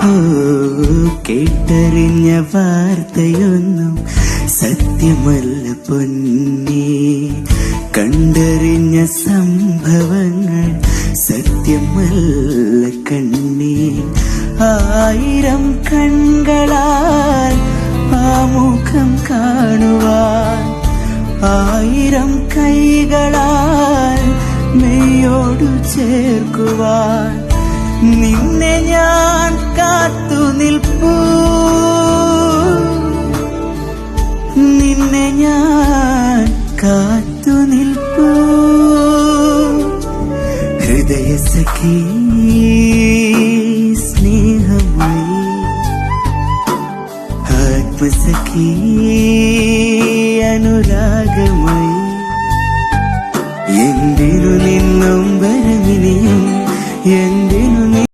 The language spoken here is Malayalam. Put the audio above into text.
ഓ കേട്ടറിഞ്ഞ വാർത്തയൊന്നും സത്യമല്ല പൊന്നേ, കണ്ടറിഞ്ഞ സംഭവങ്ങൾ സത്യമല്ല കണ്ണേ. 1000 കണ്ണുകളാൽ ആ മുഖം കാണുവാൻ, 1000 കൈകളാൽ മെയ്യോടു ചേർക്കുവാൻ നിന്നെ ഞാൻ കാത്തു നിൽപ്പൂ, നിന്നെ ഞാൻ കാത്തു നിൽപ്പൂ. ഹൃദയസഖി സ്നേഹമായി, ആത്മസഖി അനുരാഗമായി, എന്തിനു നിന്നും വരമിനിയും